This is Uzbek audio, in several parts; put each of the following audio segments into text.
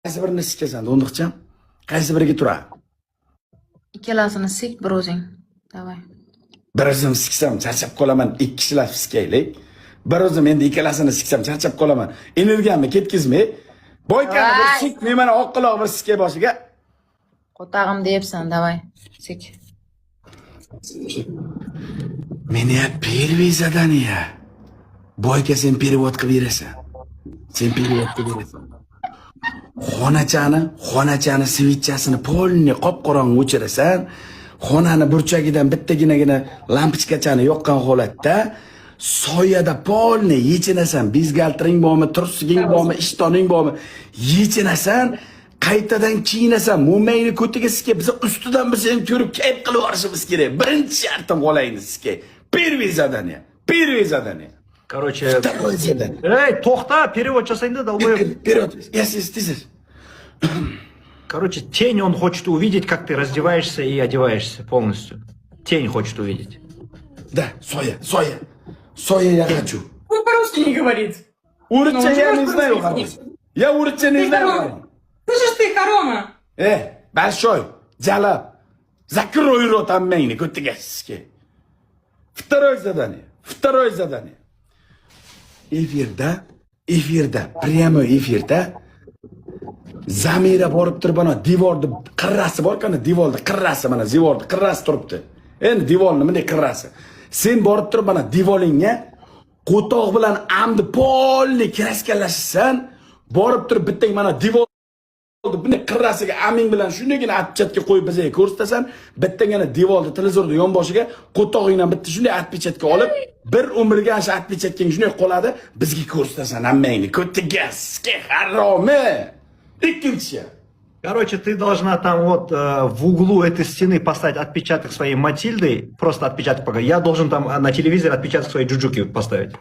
Qaysi birini sikasan, do'ndiqcham? Qaysi biriga turadi? Ikkalasini sik bir o'zing. Davay. Bir o'zim siksam charchab qolaman, ikki kishilar sikaylik. Bir o'zim endi ikkalasini siksam charchab qolaman. Energiyamni ketkizmay, boykani bir sik, men mana oq quloq bir sikay boshiga. Qo'tag'im deyapsan, davay. Sik. Meni первый задание. Boyka sen перевод qilib berasan. Sen перевод qilib berasan. Xonachani svitchasini polni qop-qorong'i o'chirasan. Xonani burchagidan bittaginagina lampochkachani yoqqan holatda soyada polni yechinasan. Bizgaltring bormi, tursiging bormi, ishtoning bormi, yechinasan. Qaytadan kiyinasan, mo'mayni ko'tiga sikib, biz ustidan biz seni ko'rib kayf qilib olishimiz kerak. Birinchi shartim qo'layni sizga. Первый задание. Короче, Второе задание. эй, тоқта, перевод жасайын да, долбоёб. Вперед. Yes. Короче, тень он хочет увидеть, как ты раздеваешься и одеваешься полностью. Тень хочет увидеть. Да, Соя я хочу. Он по-русски не говорит. Урыча Ну, я можешь не знаю. по-русски Хамис. Я урыча не Ты знаю. корона. Слышишь ты, корона? Большой. Джалаб. Закрой рот аммейни, котигасски. Второе задание. Эфирда, прямо эфирda Zamira borib turib ana devorni qirrasi bor kana devorda qirrasi mana devorda qirrasi turibdi. Endi devorni bunday qirrasi. Sen borib turib mana devoringga qo'toq bilan amdi polni kraskalashisan, borib turib bittang mana devorni bunday qirrasiga aming bilan shundagina atpechatga qo'yib bizga ko'rsatasan, bittagina devorni televizorda yonboshiga qo'tog'ingdan bitta shunday atpechatga olib, bir umrga o'sha atpechatking shunday qoladi, bizga ko'rsatasan hammangni. Ko'tigaski haromi. Ikkinchi. Короче, ты должна там вот в углу этой стены поставить отпечаток своей Матильды, просто отпечаток пока. Я должен там на телевизор отпечаток своей Джуджуки поставить.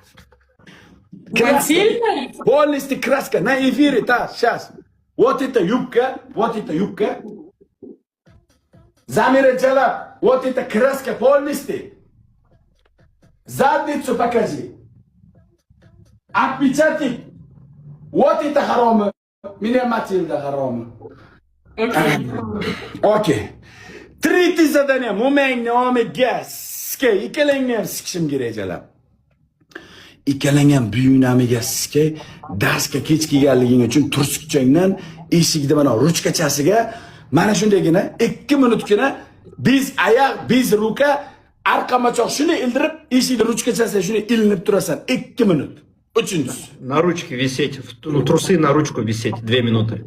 Матильда? Полностью краска на эфире, да, сейчас. Вот это юбка. Замира Джала, вот это краска полностью. Задницу покажи. Отпечаток. Вот это харома. Меня Матильда харома. Окей. Третье задание. Mo'mayni omiga sikay. Ikkalangni ham sikishim kerak Jala. Ikkalang ham buyunamiga sikay. Darsga kech kelganliging uchun turskchangdan eshikda mana ruchkachasiga mana shundagina 2 minutgina biz oyoq, biz ruka arqamachoq shuni ildirib, eshikda ruchkachasiga shuni ilinib turasan 2 minut. Uchinchisi. На ручке висеть, ну трусы на ручку висеть 2 минуты.